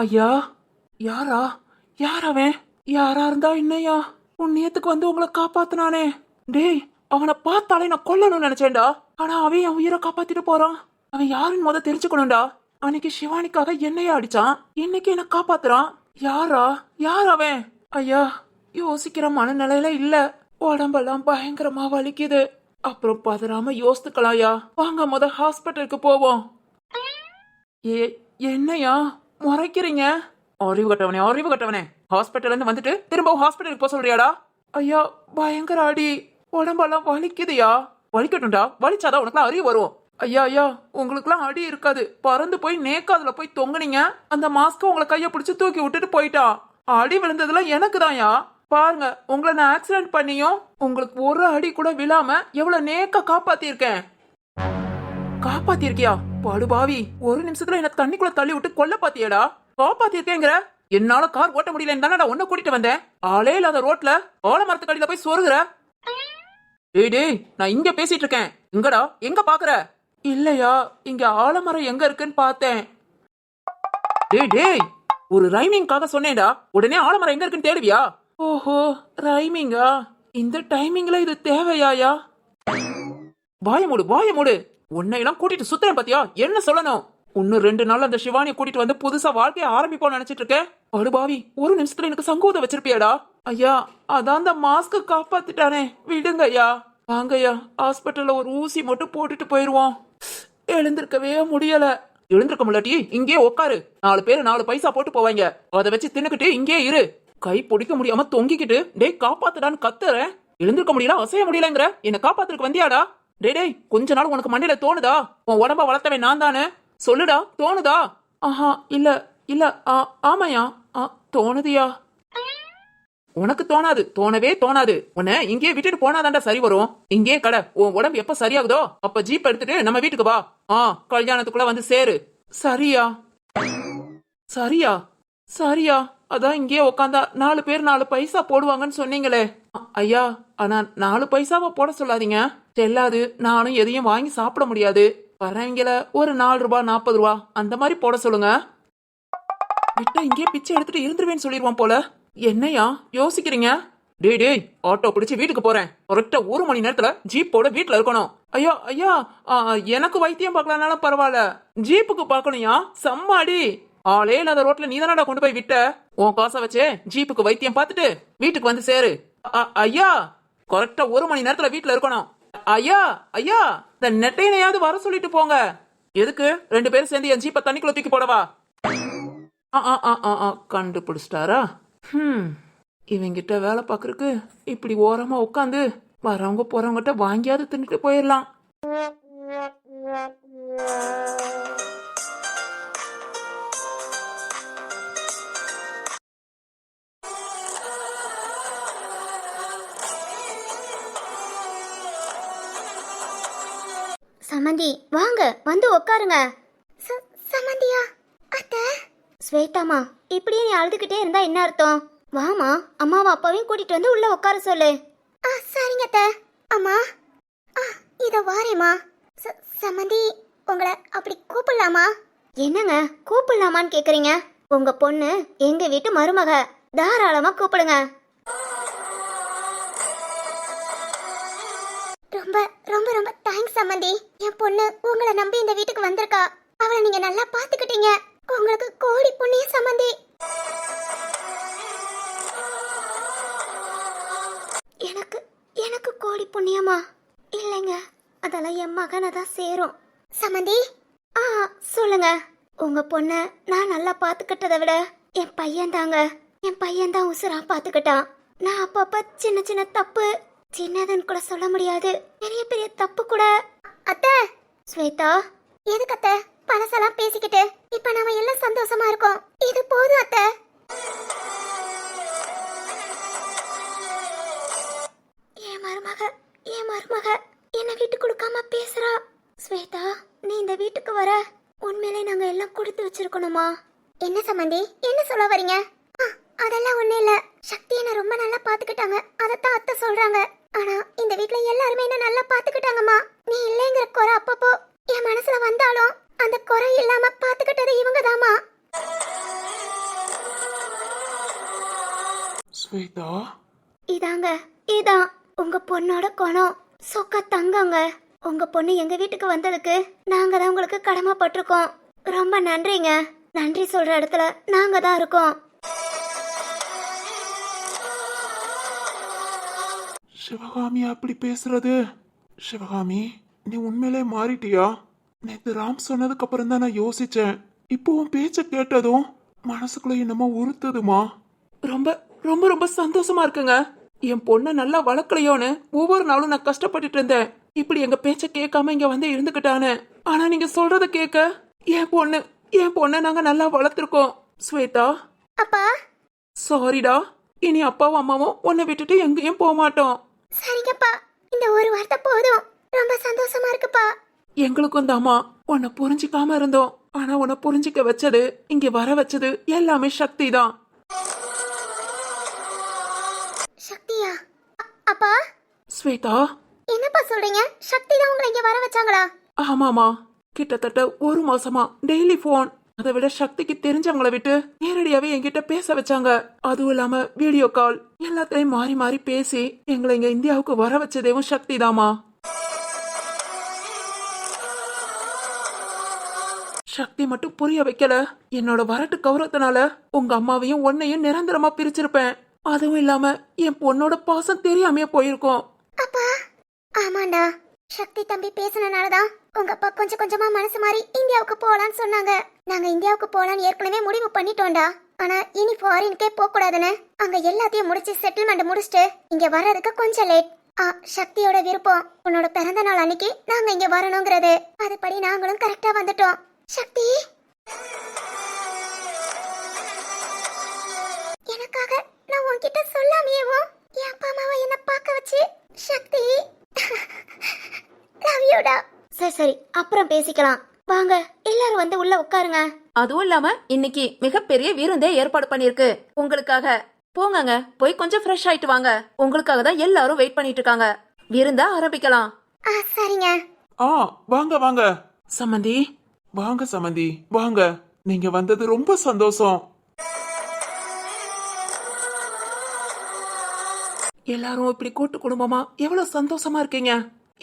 ஐயா, யாரா? யார் அவன்? யாரா இருந்தா என்னையா? புண்ணியத்துக்கு வந்து உங்களை காப்பாத்துனானே. டேய், அவனை பார்த்தாலே நான் கொல்லணும்னு நினைச்சேன்டா. ஆனா அவன் என் உயிரை காப்பாத்திட்டு போறான். அவன் யாருன்னு முத தெரிஞ்சுக்கணும்டா. அன்னைக்கு சிவானிக்காக என்னைய அடிச்சான், இன்னைக்கு என்ன காப்பாத்துறான். யாரா? யார் அவன்? ஐயா, யோசிக்கிற மனநிலையில இல்ல. உடம்பெல்லாம் பயங்கரமா வலிக்குது. அப்புறம் பதறாம யோசித்துக்கலாம்யா. வாங்க முத ஹாஸ்பிட்டலுக்கு போவோம். ஏ, என்னையா முறைக்கிறீங்க? அறிவு கட்டவனே, அறிவு கட்டவனே. ஹாஸ்பிட்டல் இருந்து வந்துட்டு திரும்ப ஹாஸ்பிட்டலுக்கு போக சொல்றியாடா? ஐயா, பயங்கர அடி, உடம்பெல்லாம் வலிக்குதுயா. வலிக்கட்டும்டா, வலிச்சாதான் உனக்குலாம் அறிவு வரும். ஐயா ஐயா, உங்களுக்குலாம் அடி இருக்காது. பறந்து போய் நேக்காதுல போய் தொங்குனீங்க. அந்த மாஸ்க உங்களை கைய பிடிச்சு தூக்கி விட்டுட்டு போயிட்டான். அடி விழுந்ததுல எனக்கு தான்யா. பாருங்க, உங்களை நான் ஆக்சிடென்ட் பண்ணியும் உங்களுக்கு ஒரு அடி கூட விழாம எவ்வளவு நேக்க காப்பாத்திருக்கேன். காப்பாத்திருக்கியா? படுபாவி, ஒரு நிமிஷத்துல என்ன தண்ணிக்குள்ள தள்ளி விட்டு கொல்ல பாத்தியடா. காப்பாத்திருக்கேங்கிற? என்னால கார் ஓட்ட முடியலன்னு தானே உன்ன கூட்டிட்டு வந்தேன். ஆளே இல்லாத ரோட்ல ஆலமரத்து கடியில போய் சொருகுற. டேய் டேய், நான் இங்க பேசிட்டு இருக்கேன். இங்கடா, எங்க பாக்குற? இல்லையா, இங்க ஆலமரம் எங்க இருக்குன்னு பார்த்தேன். டேய் டேய், ஒரு ரைமிங்காக சொன்னேன்டா, உடனே ஆலமரம் எங்க இருக்குன்னு தேடுவியா? ஓஹோ, ரைமிங்கா? இந்த டைமிங்ல இது தேவையாயா? வாய மூடு, வாய மூடு. உன்னையெல்லாம் கூட்டிட்டு சுத்துறேன் பாத்தியா? என்ன சொல்லணும்? இன்னும் 2 நாள் அந்த சிவானியை கூட்டிட்டு வந்து புதுசா வாழ்க்கைய ஆரம்பிப்போம் நினைச்சிட்டு இருக்கேன். படுபாவி, ஒரு நிமிஷத்துல எனக்கு சங்கூத வச்சிருப்பியாடா? ஐயா, அதான் அந்த மாஸ்க் காப்பாத்திட்டானே, விடுங்க ஐயா. வாங்க ஐயா, ஹாஸ்பிட்டல்ல ஒரு ஊசி மட்டும் போட்டுட்டு போயிருவோம். எழுந்திருக்கவே முடியல. எழுந்திருக்க முடியாட்டி இங்கே உட்காரு. 4 பேரு 4 பைசா போட்டு போவாங்க. அதை வச்சு தின்னுக்கிட்டு இங்கே இரு. கை பிடிக்க முடியாம தொங்கிக்கிட்டு டேய் காப்பாத்துடான்னு கத்துறேன். எழுந்திருக்க முடியல, அசைய முடியலங்கிற. என்ன காப்பாத்துறதுக்கு வந்தியாடா? டேய் டேய், கொஞ்ச நாள் உனக்கு மண்டையில தோணுதா? உன் உடம்ப வளர்த்தவன் நான் தானே, சொல்லுடா, தோணுதா? ஆஹா, இல்ல இல்ல, ஆமாயா, தோணுதியா. உனக்கு தோணாது, தோணவே தோணாது. உன்னை இங்கே விட்டுட்டு போனாதான்டா சரி வரும். இங்கே கடை. உன் உடம்பு எப்ப சரியாகுதோ அப்ப ஜீப் எடுத்துட்டு நம்ம வீட்டுக்கு வா. கல்யாணத்துக்குள்ள வந்து சேரு. சரியா? சரியா? சரியா? அதான் இங்கே உக்காந்தா 4 பேர் 4 பைசா போடுவாங்கன்னு சொன்னீங்களே. ஐயா, ஆனா 4 பைசாவை போட சொல்லாதீங்க. செல்லாது. நானும் எதையும் வாங்கி சாப்பிட முடியாது. வரவங்கள ஒரு 4 ரூபாய் 40 ரூபா அந்த மாதிரி போட சொல்லுங்க. விட்டா இங்கே பிச்சை எடுத்துட்டு இருந்துருவேன்னு சொல்லிடுவான் போல. என்னையா யோசிக்கிறீங்க? டேய் டேய், ஆட்டோ பிடிச்சு வீட்டுக்கு போறேன். கரெக்டா 1 மணி நேரத்துல ஜீப்போட வீட்டுல இருக்கணும். ஐயா ஐயா, எனக்கு வைத்தியம் பார்க்கலனாலும் பரவாயில்ல, ஜீப்புக்கு பாக்கணும்யா. செம்மாடி, ஆளே இல்லாத ரோட்ல நீ தானடா கொண்டு போய் விட்ட. உன் காசை வச்சே ஜீப்புக்கு வைத்தியம் பார்த்துட்டு வீட்டுக்கு வந்து சேரு. ஐயா, கரெக்டா 1 மணி நேரத்துல வீட்டுல இருக்கணும். ஐயா ஐயா, இந்த நெட்டையனையாவது வர சொல்லிட்டு போங்க. எதுக்கு 2 பேரும் சேர்ந்து என் ஜீப்பை தண்ணிக்குள்ள தூக்கி போடவா? கண்டுபிடிச்சிட்டாரா? இவங்கிட்ட வேலை பாக்குறதுக்கு இப்படி ஓரமா உட்காந்து வரவங்க போறவங்கிட்ட வாங்கியாவது தின்னுட்டு போயிடலாம். சமந்தி, வாங்க வந்து உட்காருங்க. சமந்தியா? அத்தை. ஸ்வேதாமா, இப்படியே நீ அழுதுகிட்டே இருந்தா என்ன அர்த்தம்? வாமா, அம்மாவை அப்பாவையும் கூட்டிட்டு வந்து உள்ள உட்கார சொல்லு. சரிங்க அத்தை. அம்மா, இதோ வாரேம்மா. சமந்தி, உங்களை அப்படி கூப்பிடலாமா? என்னங்க கூப்பிடலாமான்னு கேக்குறீங்க? உங்க பொண்ணு எங்க வீட்டு மருமக, தாராளமா கூப்பிடுங்க. ரொம்ப ரொம்ப ரொம்ப தேங்க்ஸ் சமந்தி. என் பொண்ணு உங்களை நம்பி இந்த வீட்டுக்கு வந்திருக்கா. அவளை நீங்க நல்லா பாத்துக்கிட்டீங்க. உங்களுக்கு கோடி புண்ணிய சமந்தி. எனக்கு எனக்கு கோடி புண்ணியமா? இல்லைங்க, அதெல்லாம் என் மகனை தான் சேரும். சமந்தி, சொல்லுங்க. உங்க பொண்ணை நான் நல்லா பாத்துக்கிட்டதை விட என் பையன் தாங்க. என் பையன் தான் உசுரா பாத்துக்கிட்டான். நான் அப்பப்ப சின்ன சின்ன தப்பு, சின்னதுன்னு கூட சொல்ல முடியாது, பெரிய பெரிய தப்பு கூட. அத்தை. ஸ்வேதா, எதுக்கு அத்தை பழசெல்லாம் பேசிக்கிட்டு? இப்ப நாம எல்லாம் சந்தோஷமா இருக்கோம். இது போதும் அத்தை. என் மருமக என்ன வீட்டு கொடுக்காம பேசுறா. ஸ்வேதா, நீ இந்த வீட்டுக்கு வர உண்மையிலே நாங்க எல்லாம் கொடுத்து வச்சிருக்கணுமா? என்ன சம்பந்தி, என்ன சொல்ல வரீங்க? அதெல்லாம் ஒண்ணு இல்ல. சக்தி என்ன ரொம்ப நல்லா பாத்துக்கிட்டாங்க, அதத்தான் அத்தை சொல்றாங்க. ஆனா இந்த வீட்ல எல்லாருமே என்ன நல்லா பாத்துக்கிட்டாங்கம்மா. நீ இல்லைங்கிற குறை அப்பப்போ என் மனசுல வந்தாலும் அந்த குறை இல்லாம பாத்துக்கிட்டது இவங்க தாமா. ஸ்வேதா, இதாங்க, இதான் உங்க பொண்ணோட குணம். சொக்க தங்கங்க. உங்க பொண்ணு எங்க வீட்டுக்கு வந்ததுக்கு நாங்க தான் உங்களுக்கு கடமைப்பட்டிருக்கோம். ரொம்ப நன்றிங்க. நன்றி சொல்ற இடத்துல நாங்க தான் இருக்கோம். சிவகாமி அப்படி பேசுறது? சிவகாமி, நீ உண்மையிலே மாறிட்டியா? நேத்து ராம் சொன்னதுக்கு அப்புறம் தான் நான் யோசிச்சேன். இப்போ உன் பேச்ச கேட்டதும் மனசுக்குள்ள என்னமோ உறுத்துதுமா. ரொம்ப ரொம்ப ரொம்ப சந்தோஷமா இருக்குங்க. என் பொண்ணை நல்லா வளர்க்கலையோன்னு ஒவ்வொரு நாளும் நான் கஷ்டப்பட்டுட்டு இருந்தேன். இப்படி எங்க பேச்ச கேட்காம இங்க வந்து இருந்துகிட்டானு. ஆனா நீங்க சொல்றத கேட்க என் பொண்ணை நாங்க நல்லா வளர்த்துருக்கோம். ஸ்வேதா, அப்பா. சாரிடா. இனி அப்பாவும் அம்மாவும் உன்னை விட்டுட்டு எங்கேயும் போக மாட்டோம். சரிங்கப்பா, இந்த ஒரு வார்த்தை போதும். ரொம்ப சந்தோஷமா இருக்குப்பா. எங்களுக்கும் தாமா உன்னை புரிஞ்சிக்காம இருந்தோம். ஆனா உன்னை புரிஞ்சிக்க வச்சது, இங்க வர வச்சது எல்லாமே சக்தி தான். சக்தியா? அப்பா. ஸ்வேதா, என்னப்பா சொல்றீங்க? சக்தி தான் உங்களை இங்க வர வச்சாங்களா? ஆமாமா, கிட்டத்தட்ட ஒரு மாசமா டெய்லி போன். அதை விட சக்திக்கு தெரிஞ்சவங்களை விட்டு நேரடியாவே என்கிட்ட பேச வச்சாங்க. அதுவும் இல்லாம வீடியோ கால் எல்லாத்தையும் மாறி மாறி பேசி எங்களை இங்க இந்தியாவுக்கு வர வச்சதேவும் சக்தி தாமா. சக்தி மட்டும் புரிய வைக்கல. என்னோட வரட்டு கௌரவத்தினால உங்க அம்மாவையும் உன்னையும் நிரந்தரமா பிரிச்சிருப்பேன். அதுவும் இல்லாம என் பொண்ணோட பாசம் தெரியாமையே போயிருக்கோம். அப்பா. ஆமாண்டா, சக்தி தம்பி பேசினனாலதான் உங்க அப்பா கொஞ்சம் கொஞ்சமா மனசு மாறி இந்தியாவுக்கு போலான்னு சொன்னாங்க. நாங்க இந்தியாவுக்கு போலான்னு ஏற்கனவே முடிவு பண்ணிட்டோம்டா. ஆனா இனி ஃபாரினுக்கே போக கூடாதுன்னு அங்க எல்லாத்தையும் முடிச்சு செட்டில்மெண்ட் முடிச்சுட்டு இங்க வர்றதுக்கு கொஞ்சம் லேட். சக்தியோட விருப்பம் உன்னோட பிறந்த நாள் அன்னைக்கு நாங்க இங்க வரணுங்கிறது. அதுபடி நாங்களும் கரெக்டா வந்துட்டோம். சக்தி, எனக்காக நான் உன்கிட்ட சொல்லாமையேவோ என் அப்பா அம்மாவை என்ன பார்க்க வச்சு சக்தி லவ் யூடா. சரி, அப்புறம் பேசிக்கலாம். வாங்க எல்லாரும் வந்து உள்ள உட்காருங்க. அதுவும் இல்லாம இன்னைக்கு மிகப்பெரிய விருந்தே ஏற்பாடு பண்ணிருக்கு உங்களுக்காக. போங்கங்க, போய் கொஞ்சம் ஃப்ரெஷ் ஆயிட்டு வாங்க. உங்களுக்காக தான் எல்லாரும் வெயிட் பண்ணிட்டு இருக்காங்க. விருந்தா ஆரம்பிக்கலாம். சரிங்க. வாங்க வாங்க சமந்தி. வாங்க சமந்தி, வாங்க. நீங்க வந்தது ரொம்ப சந்தோஷம். எல்லாரும் இப்படி கூட்டு குடும்பமா எவ்வளவு சந்தோஷமா இருக்கீங்க.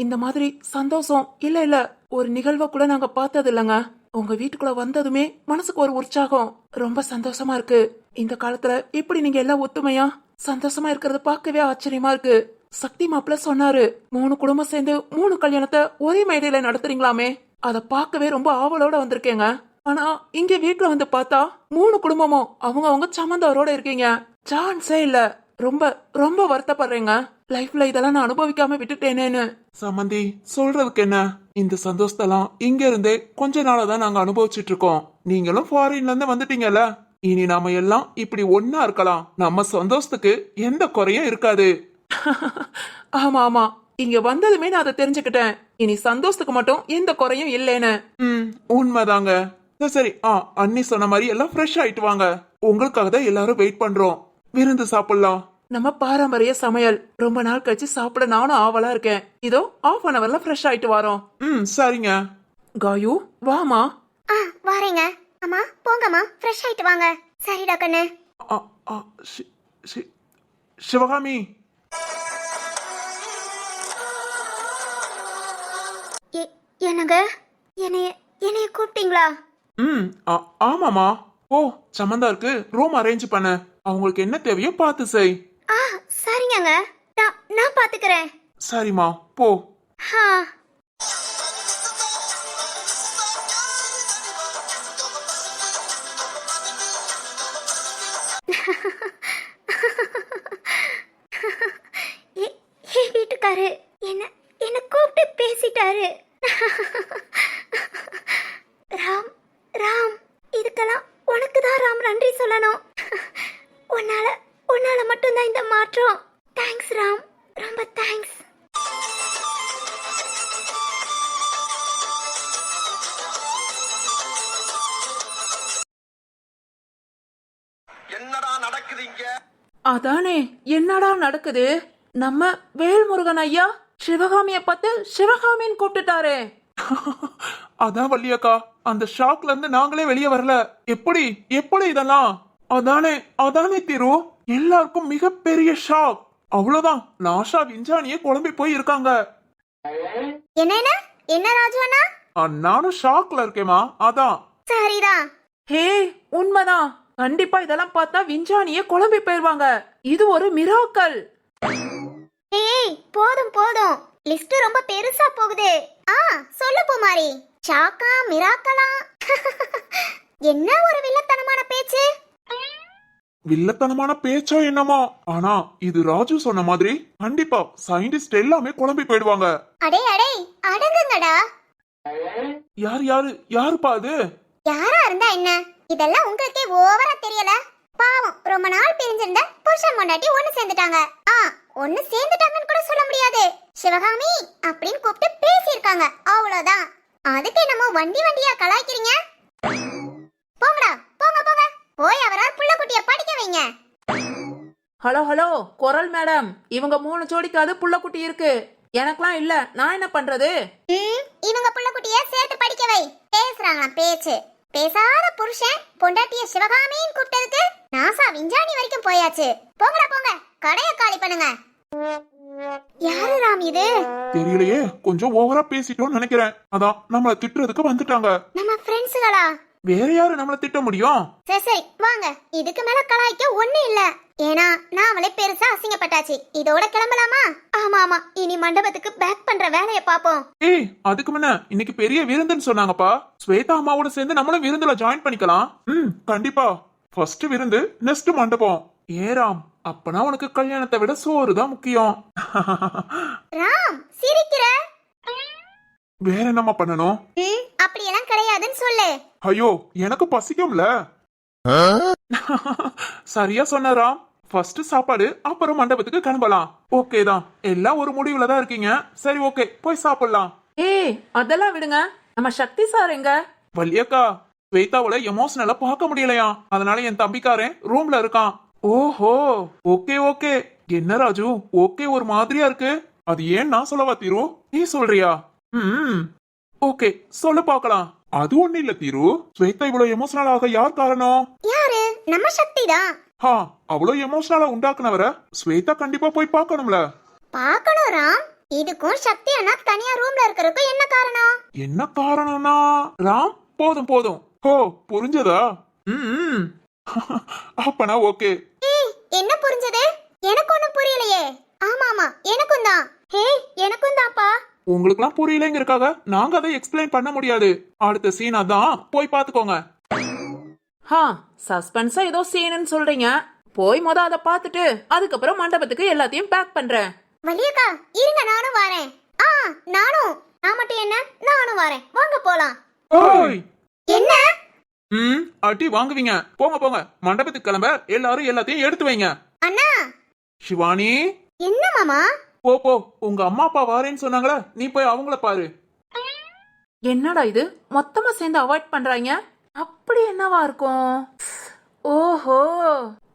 இந்த மாதிரி சந்தோஷம் இல்ல ஒரு நிகழ்வை கூட நாங்க பார்த்தது இல்லங்க. உங்க வீட்டுக்குள்ள வந்ததுமே மனசுக்கு ஒரு உற்சாகம். ரொம்ப சந்தோஷமா இருக்கு. இந்த காலத்துல இப்படி நீங்க எல்லாம் ஒத்துமையா சந்தோஷமா இருக்கிறத பார்க்கவே ஆச்சரியமா இருக்கு. சக்தி மாப்பிள்ள சொன்னாரு 3 குடும்பம் சேர்ந்து 3 கல்யாணத்தை ஒரே மேடையில நடத்துறீங்களாமே. அத பார்க்கவே ரொம்ப ஆவலோட வந்திருக்கேங்க. ஆனா இங்க வீட்டுல வந்து பார்த்தா 3 குடும்பமும் அவங்க சம்மந்தவரோட இருக்கீங்க. சான்ஸே இல்ல. ரொம்ப ரொம்ப வருத்தப்படுறேங்க. லைஃப்ல இதெல்லாம் நான் அனுபவிக்காம விட்டுட்டேனேன்னு. சமந்தி, சொல்றதுக்கு என்ன? இந்த சந்தோஷத்தெல்லாம் இங்க இருந்தே கொஞ்ச நாளா தான் நாங்க அனுபவிச்சுட்டு இருக்கோம். நீங்களும் ஃபாரின்ல இருந்து வந்துட்டீங்கல்ல. இனி நாம எல்லாம் இப்படி ஒன்னா இருக்கலாம். நம்ம சந்தோஷத்துக்கு எந்த குறையும் இருக்காது. ஆமா ஆமா, இங்க வந்ததுமே நான் அதை தெரிஞ்சுக்கிட்டேன். இனி சந்தோஷத்துக்கு மட்டும் எந்த குறையும் இல்லைன்னு. உண்மைதாங்க. சரி, அண்ணி சொன்ன மாதிரி எல்லாம் ஃப்ரெஷ் ஆயிட்டு வாங்க. உங்களுக்காக தான் எல்லாரும் வெயிட் பண்றோம். விருந்து சாப்பிடலாம். நம்ம பாரம்பரிய சமையல் ரொம்ப நாள் கழிச்சு சாப்பிட நானும் ஆவலா இருக்கேன். இதோ 1/2 hourல ஃப்ரெஷ் ஆயிட்டு வரோம். சரிங்க. காயு, வாமா. வாரேங்க. அம்மா போங்கம்மா, ஃப்ரெஷ் ஆயிட்டு வாங்க. சரிடா கண்ணு. சிவகாமி. என்னங்க, என்னைய கூப்பிட்டீங்களா? ஆமாமா. ஓ, சமந்தாருக்கு ரூம் அரேஞ்ச் பண்ண. அவங்களுக்கு என்ன தேவையோ பார்த்து செய். சரிங்க, நான் பாத்துக்கிறேன். சரிம்மா, போ. வீட்டுக்காரு என்ன கூப்பிட்டு பேசிட்டாரு. ராம், இதுக்கெல்லாம் உனக்கு தான் ராம் நன்றி சொல்லணும். உன்னால மட்டும்தான் இந்த மாற்றம். தேங்க்ஸ் ராம், ரொம்ப தேங்க்ஸ். என்னடா நடக்குது இங்க? அதானே, என்னடா நடக்குது? நம்ம வேல்முருகன் ஐயா சிவகாமிய பார்த்து சிவகாமின்னு கூப்பிட்டுட்டாரே. அதான் வள்ளியக்கா, அந்த ஷாக்ல இருந்து நாங்களே வெளியே வரல. எப்படி எப்படி இதெல்லாம்? அதானே திரு. எல்லாருக்கும் மிகப்பெரிய ஷாக். அவ்வளவுதான், நாஷா விஞ்ஞானியே குழம்பி போய் இருக்காங்க. என்ன என்ன ராஜு அண்ணா? நானும் ஷாக்ல இருக்கேமா. அதான் சரிதான். ஹே உண்மைதான். கண்டிப்பா இதெல்லாம் பார்த்தா விஞ்ஞானியே குழம்பி போயிருவாங்க. இது ஒரு மிராக்கல். ஏய் போதும் போதும், லிஸ்ட் ரொம்ப பெருசா போகுது. சொல்லு பூமாரி. ஷாக்கா மிராக்கலா? என்ன ஒரு வில்லத்தனமான பேச்சு. வில்லத்தனமான பேச்சோ என்னமோ, ஆனா இது ராஜு சொன்ன மாதிரி கண்டிப்பா சயின்டிஸ்ட் எல்லாமே குழம்பி போயிடுவாங்க. அடே அடே அடங்குங்கடா. யாருப்பா அது? யாரா இருந்தா என்ன, இதெல்லாம் உங்களுக்கே ஓவரா தெரியல? பாவம், ரொம்ப நாள் பிரிஞ்சிருந்த புருஷன் பொண்டாட்டி ஒண்ணு சேர்ந்துட்டாங்க. ஒண்ணு சேர்ந்துட்டாங்கன்னு கூட சொல்ல முடியாது. சிவகாமி அப்படின்னு கூப்பிட்டு பேசியிருக்காங்க, அவ்வளவுதான். அதுக்கு என்னமோ வண்டி வண்டியா கலாய்க்கிறீங்க. போங்கடா போங்க போங்க, போய் அவரால் புள்ள குட்டிய படிக்க வைங்க. ஹலோ ஹலோ குரல் மேடம், இவங்க 3 ஜோடிக்காவது புள்ளக்குட்டி இருக்கு, எனக்கெல்லாம் இல்ல. நான் என்ன பண்றது? இவங்க புள்ள குட்டிய சேர்த்து படிக்க வை. பேசுறாங்களாம் பேச்சு. பேசாத புருஷன் பொண்டாட்டிய சிவகாமின்னு கூப்பிட்டதுக்கு நாசா விஞ்ஞானி வரைக்கும் போயாச்சு. போங்கடா போங்க, கடைய காலி பண்ணுங்க. யாரு ராம் இது? தெரியலையே, கொஞ்சம் ஓவரா பேசிட்டோம்னு நினைக்கிறேன். அதான் நம்மள திட்டுறதுக்கு வந்துட்டாங்க. நம்ம ஃப்ரெண்ட்ஸுகளா? வேற யாரு நம்மள திட்ட முடியும்? சரி சரி வாங்க, இதுக்கு மேல கலாய்க்க ஒண்ணு இல்ல. ஏன்னா நாமளே பெருசா அசிங்கப்பட்டாச்சு. இதோட கிளம்பலாமா? ஆமா ஆமா, இனி மண்டபத்துக்கு பேக் பண்ற வேலையை பாப்போம். ஏய், அதுக்கு முன்ன இன்னைக்கு பெரிய விருந்துன்னு சொன்னாங்கப்பா. ஸ்வேதா அம்மாவோட சேர்ந்து நம்மளும் விருந்துல ஜாயின் பண்ணிக்கலாம். கண்டிப்பா. ஃபர்ஸ்ட் விருந்து, நெக்ஸ்ட் மண்டபம். ஏராம், அப்பனா உனக்கு கல்யாணத்தை விட சோறு தான் முக்கியம். ராம் சிரிக்கிற? வேற என்னம்மா பண்ணணும்? அப்படியெல்லாம் கிடையாதுன்னு சொல்லு. ஐயோ, எனக்கு பசிக்கும்ல. சரியா சொன்ன ராம். ஃபர்ஸ்ட் சாப்பாடு, அப்புறம் மண்டபத்துக்கு கிளம்பலாம். ஓகே தான், எல்லாம் ஒரு முடிவுல தான் இருக்கீங்க. சரி ஓகே, போய் சாப்பிடலாம். ஏய் அதெல்லாம் விடுங்க, நம்ம சக்தி சார் எங்க? வள்ளியக்கா, ஸ்வேதாவோட எமோஷனலா பார்க்க முடியலையா, அதனால என் தம்பிக்காரன் ரூம்ல இருக்கான். ஓஹோ, ஓகே ஓகே. என்ன ராஜு, ஓகே ஒரு மாதிரியா இருக்கு. அது ஏன் நான் சொல்லவா தீரு? நீ சொல்றியா? ஓகே சொல்லு பார்க்கலாம். அது ஒண்ணு இல்ல தீரு, ஸ்வேதா இவ்வளவு எமோஷனல் ஆக யார் காரணம்? யாரு? நம்ம சக்தி தான். அவ்வளவு எமோஷனலா உண்டாக்குனவர ஸ்வேதா கண்டிப்பா போய் பார்க்கணும்ல. பார்க்கணும் ராம். இதுக்கும் சக்தி அண்ணா தனியா ரூம்ல இருக்கறதுக்கும் என்ன காரணம்? என்ன காரணம்னா ராம், போதும் போதும். ஓ புரிஞ்சதா? அப்பனா ஓகே. என்ன புரிஞ்சது? எனக்கு ஒண்ணும் புரியலையே. ஆமா ஆமா, எனக்கும் தான். ஹே எனக்கும் தான்ப்பா. உங்களுக்குலாம் புரியலங்கிறதுக்காக நாங்க அதை எக்ஸ்பிளைன் பண்ண முடியாது. அடுத்த சீன் அதான், போய் பாத்துக்கோங்க. சஸ்பென்ஸா ஏதோ சீனுன்னு சொல்றீங்க. போய் அதை பார்த்துட்டு அதுக்கப்புறம் மண்டபத்துக்கு எல்லாத்தையும் பேக் பண்றேன். வலியக்கா இருங்க, நானும் வரேன். நானும். நான் மட்டும் என்ன, நானும் வரேன். வாங்க போலாம். என்ன? அடி வாங்குவீங்க. போங்க போங்க, மண்டபத்துக்கு கிளம்ப. எல்லாரும் எல்லாத்தையும் எடுத்து வைங்க. அண்ணா. சிவானி. என்ன மாமா? போ போ, உங்க அம்மா அப்பா வாரேன்னு சொன்னாங்களா, நீ போய் அவங்கள பாரு. என்னடா இது, மொத்தமா சேர்ந்து அவாய்ட் பண்றாங்க. அப்படி என்னவா இருக்கும்? ஓஹோ,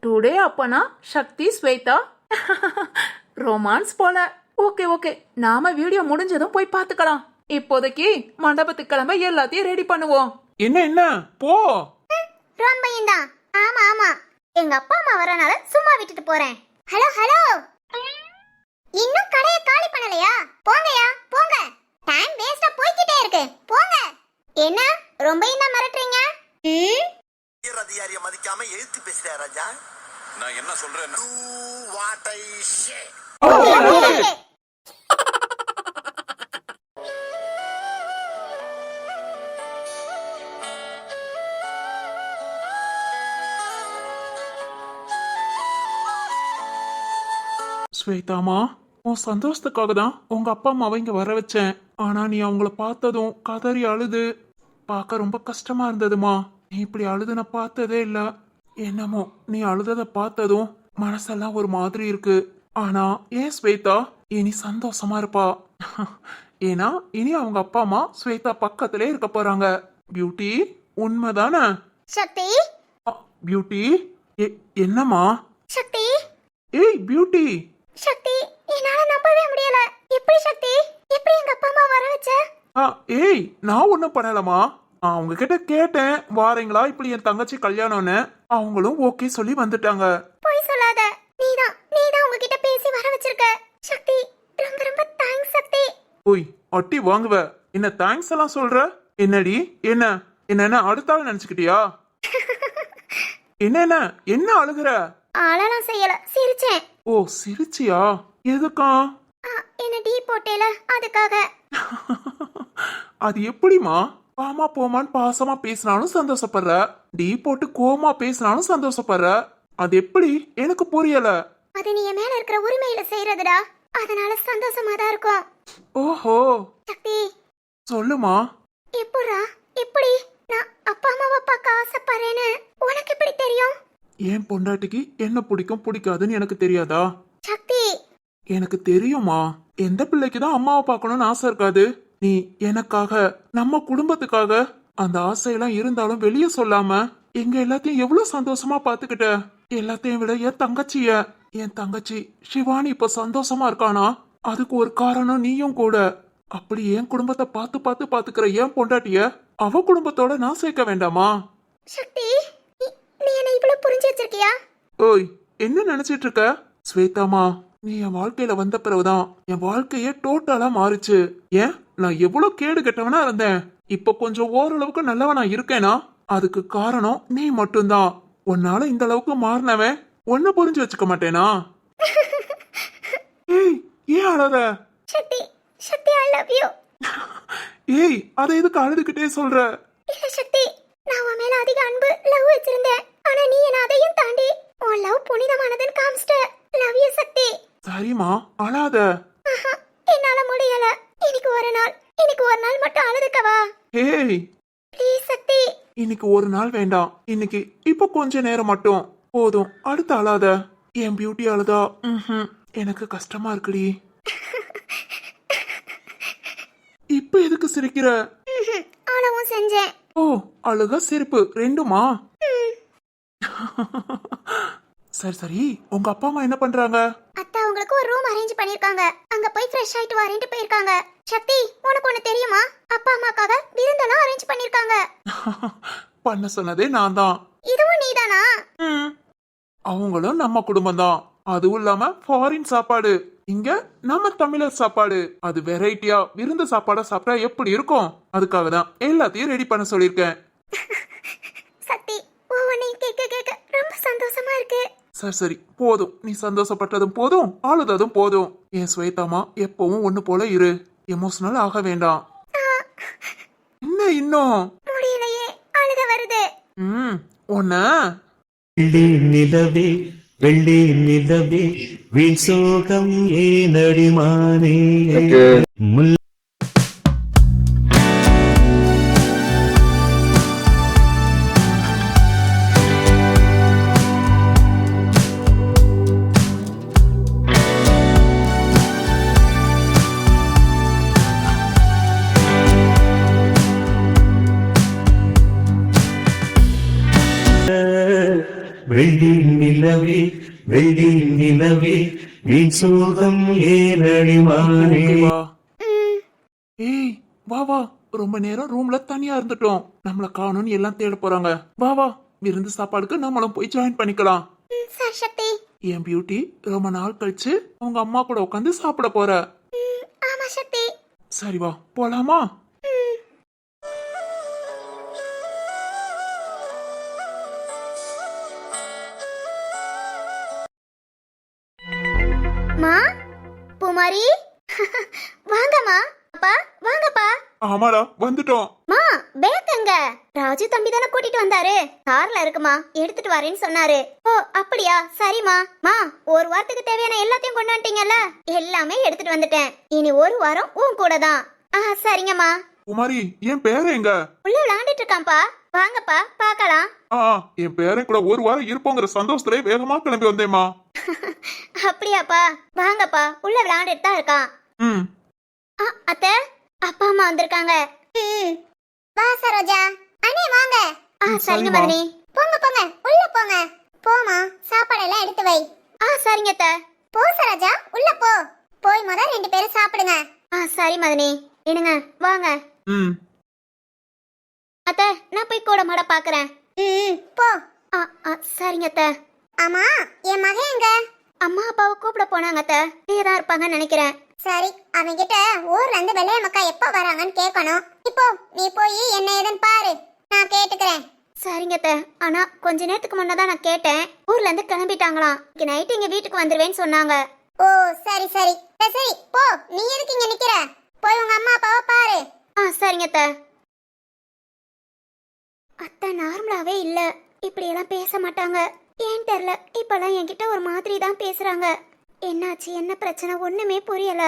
டுடே அப்பனா சக்தி ஸ்வேதா ரொமான்ஸ் போல. ஓகே ஓகே, நாம வீடியோ முடிஞ்சதும் போய் பாத்துக்கலாம். இப்போதைக்கு மண்டபத்துக்கு கிளம்ப எல்லாத்தையும் ரெடி பண்ணுவோம். என்ன என்ன போ. ரொம்பயும் தான். ஆமா ஆமா, எங்க அப்பா அம்மா வரனால சும்மா விட்டுட்டு போறேன். ஹலோ ஹலோ, இன்னும் கடையை காலி பண்ணலையா? போங்கயா போங்க, டைம் வேஸ்டா போய்கிட்டே இருக்கு. போங்க. என்ன ரொம்பயும் தான் மிரட்டுறீங்க? அதிகாரியை மதிக்காம எழுத்து பேசுறியா ராஜா? நான் என்ன சொல்றேன்? ஸ்வேதாமா, உன் சந்தோஷத்துக்காக தான் உங்க அப்பா அம்மாவை இங்க வர வச்சேன். ஆனா நீ அவங்கள பார்த்ததும் கதறி அழுது பார்க்க ரொம்ப கஷ்டமா இருந்ததுமா. நீ இப்படி அழுது நான் பார்த்ததே இல்ல. என்னமோ நீ அழுதத பார்த்ததும் மனசெல்லாம் ஒரு மாதிரி இருக்கு. ஆனா ஏன் ஸ்வேதா இனி சந்தோஷமா இருப்பா. ஏன்னா இனி அவங்க அப்பா அம்மா ஸ்வேதா பக்கத்திலே இருக்க போறாங்க. பியூட்டி, உண்மைதானே? சக்தி. பியூட்டி, என்னம்மா? சக்தி. ஏய் பியூட்டி. சக்தி, என்னால நம்பவே முடியல. எப்படி சக்தி, எப்படி எங்க அப்பா அம்மா வர வச்ச? ஏய், நான் ஒண்ணும் பண்ணலமா. அவங்க கிட்ட கேட்டேன் வாரீங்களா இப்படி என் தங்கச்சி கல்யாணம்னு. அவங்களும் ஓகே சொல்லி வந்துட்டாங்க. போய் சொல்லாத. நீதான் உங்ககிட்ட பேசி வர வச்சிருக்க. சக்தி, ரொம்ப ரொம்ப தேங்க்ஸ் சக்தி. ஓய் அட்டி வாங்குவ, என்ன தேங்க்ஸ் எல்லாம் சொல்ற? என்னடி என்ன அடுத்த ஆள் நினைச்சுக்கிட்டியா? என்ன அழுகுற? ஆளலாம் செய்யல, சிரிச்சேன். ஓ சிரிச்சியா? எதுக்கா? என்ன டீ போட்டேல அதுக்காக. அது எப்படிமா? பாமா போமான்னு பாசமா பேசினாலும் சந்தோஷப்படுற, டீ போட்டு கோமா பேசினாலும் சந்தோஷப்படுற. அது எப்படி எனக்கு புரியல. அது நீ என் மேல இருக்கிற உரிமையில செய்யறதுடா, அதனால சந்தோஷமா தான் இருக்கும். ஓஹோ சக்தி, சொல்லுமா. எப்படி நான் அப்பா அம்மாவை பார்க்க ஆசைப்படுறேன்னு உனக்கு எப்படி தெரியும்? ஏன் பொண்டாட்டிக்கு என்ன பிடிக்கும் பிடிக்காதுன்னு எனக்கு தெரியாதா? சக்தி, எனக்கு தெரியுமா. எந்த பிள்ளைக்கு தான் அம்மாவை பார்க்கணும்னு ஆசை இருக்காது? நீ எனக்காக, நம்ம குடும்பத்துக்காக அந்த ஆசையெல்லாம் இருந்தாலும் வெளியே சொல்லாம எங்க எல்லாத்தையும் எவ்வளவு சந்தோஷமா பாத்துக்கிட்ட. எல்லாத்தையும் விட என் தங்கச்சி சிவானி இப்ப சந்தோஷமா இருக்கானா? அதுக்கு ஒரு காரணம் நீயும் கூட. அப்படி என் குடும்பத்தை பார்த்து பார்த்து பாத்துக்கிற என் பொண்டாட்டிய அவ குடும்பத்தோட நான் சேர்க்க வேண்டாமா? சக்தி, நீ என்ன இவ்வளவு புரிஞ்சு வச்சிருக்கியா? ஓய் என்ன நினைச்சிட்டு இருக்க? ஸ்வேதாமா, நீ என் வாழ்க்கையில வந்த பிறகுதான் என் வாழ்க்கையே டோட்டலா மாறுச்சு. ஏன் நான் எவ்வளவு கேடு கெட்டவனா இருந்தேன், இப்ப கொஞ்சம் ஓரளவுக்கு நல்லவனா இருக்கேனா? அதுக்கு காரணம் நீ மட்டும்தான். உன்னால இந்த அளவுக்கு மாறினவன் ஒன்ன புரிஞ்சு வச்சுக்க மாட்டேனா? ஏய் ஏன் அழற? சக்தி, ஐ லவ் யூ. ஏய் அதை எதுக்கு அழுதுகிட்டே சொல்ற? இல்ல சக்தி, நான் உன் மேல அதிக அன்பு லவ் வச்சிருந்தேன். ஆனா நீ என்ன அதையும் தாண்டி உன் லவ் புனிதமானதுன்னு காமிச்சிட்ட. லவ் யூ சக்தி. சரிமா அழாத. என்னால முடியல. இன்னைக்கு ஒரு நாள் மட்டும் அழுதுக்கவா? ஏய் ப்ளீஸ் சக்தி. இன்னைக்கு ஒரு நாள் வேண்டாம், இன்னைக்கு இப்ப கொஞ்ச நேரம் மட்டும் போதும். அடுத்து அழாத. என் பியூட்டி அழுதா எனக்கு கஷ்டமா இருக்குடி. இப்ப எதுக்கு சிரிக்கிற? அழவும் செஞ்சேன். ஓ அழுக சிரிப்பு ரெண்டுமா? சரி உங்க அப்பா அம்மா என்ன பண்றாங்க? அத்தா உங்களுக்கு ஒரு ரூம் அரேஞ்ச் பண்ணிருக்காங்க, அங்க போய் ஃப்ரெஷ் ஆயிட்டு வரேன்ட்டு போயிருக்காங்க. சக்தி, உனக்கு ஒண்ணு தெரியுமா? அப்பா அம்மாக்காக விருந்தெல்லாம் அரேஞ்ச் பண்ணிருக்காங்க. பண்ண சொன்னதே நான் தான். இதுவும் நீதானா? அவங்களும் நம்ம குடும்பம் தான். அதுவும் இல்லாம ஃபாரின் சாப்பாடு, இங்க நம்ம தமிழர் சாப்பாடு. அது வெரைட்டியா விருந்து சாப்பாடா சாப்பிட்டா எப்படி இருக்கும்? அதுக்காக தான் எல்லாத்தையும் ரெடி பண்ண சொல்லிருக்கேன். சக்தி, ஒவ்வொன்னையும் கேட்க ரொம்ப சந்தோஷமா இருக்கு. சரி போதும், நீ சந்தோஷப்பட்டதும் போதும், அழுததும் போதும். என் ஸ்வேதாமா எப்பவும் ஒண்ணு போல இரு, எமோஷனல் ஆக வேண்டாம். என்ன இன்னும் முடியலையே, அழுக வருது. ஒன்ன வெள்ளி நிலவே வெள்ளி நிலவே வீண் சோகம் ஏனடிமானே முல்லை வெள்ளி நிலவே வெள்ளி நிலவே வீண் சோகம் ஏனடிமானே. வா. ஏய் வா வா, ரொம்ப நேரம் ரூம்ல தனியா இருந்துட்டோம், நம்மள காணும்னு எல்லாம் தேட போறாங்க. வா வா, விருந்து சாப்பாடுக்கு நம்மளும் போய் ஜாயின் பண்ணிக்கலாம். சரி சக்தி. என் பியூட்டி ரொம்ப நாள் கழிச்சு உங்க அம்மா கூட உட்காந்து சாப்பிட போற. ஆமா சக்தி. சரி வா போலாமா? மா, பூமாரி, வாங்கம்மா. அப்பா வாங்கப்பா. ஆமாடா வந்துட்டோம். மா, பேக் எங்க? ராஜு தம்பி தானே கூட்டிட்டு வந்தாரு, கார்ல இருக்குமா, எடுத்துட்டு வரேன்னு சொன்னாரு. ஓ அப்படியா, சரிம்மா. மா, ஒரு வாரத்துக்கு தேவையான எல்லாத்தையும் கொண்டு வந்துட்டீங்கல்ல, எல்லாமே எடுத்துட்டு வந்துட்டேன். இனி ஒரு வாரம் உன் கூட தான். சரிங்கம்மா. குமாரி என் பேரன் எங்க? உள்ள விளையாண்டுட்டு இருக்கான்ப்பா, வாங்கப்பா பார்க்கலாம். என் பேரன் கூட ஒரு வாரம் இருப்போங்கிற சந்தோஷத்துல வேகமா கிளம்பி வந்தேம்மா. அப்படியாப்பா, வாங்கப்பா, உள்ள விளையாண்டுட்டு தான் இருக்கான். அத்தை, அப்பா அம்மா வந்திருக்காங்க. வா சரோஜா. அண்ணே வாங்க. சரிங்க மதனி. போங்க போங்க, உள்ள போங்க. போமா, சாப்பாடு எல்லாம் எடுத்து வை. சரிங்க அத்தை. போ சரோஜா, உள்ள போ. போய் முத 2 பேரும் சாப்பிடுங்க. சரி மதனி. என்னங்க வாங்க. அத்தை நான் போய் கூட மாட பாக்குறேன். போ. சரிங்க அத்தை. ஆமா என் மகன் எங்க? அம்மா அப்பாவை கூப்பிட போனாங்க அத்தை. தான் இருப்பாங்கன்னு நினைக்கிறேன். சரி அவங்கிட்ட ஊர்ல இருந்து வெள்ளைய மக்கா எப்ப வராங்கன்னு கேட்கணும். இப்போ நீ போய் என்ன ஏதுன்னு பாரு, நான் கேட்டுக்கிறேன். சரிங்க அத்தை. ஆனா கொஞ்ச நேரத்துக்கு முன்னதான் நான் கேட்டேன், ஊர்ல இருந்து கிளம்பிட்டாங்களாம். இன்னைக்கு நைட் இங்க வீட்டுக்கு வந்துருவேன்னு சொன்னாங்க. ஓ சரி சரி சரி போ. நீ எதுக்கு இங்க நிக்கிற? போய் உங்க அம்மா அப்பாவை பாரு. சரிங்க அத்தை. அத்தை நார்மலாவே இல்ல, இப்படி எல்லாம் பேச மாட்டாங்க. ஏன் தெரியல, இப்பெல்லாம் என்கிட்ட ஒரு மாதிரி தான் பேசுறாங்க. என்னாச்சு, என்ன பிரச்சனை ஒண்ணுமே புரியல.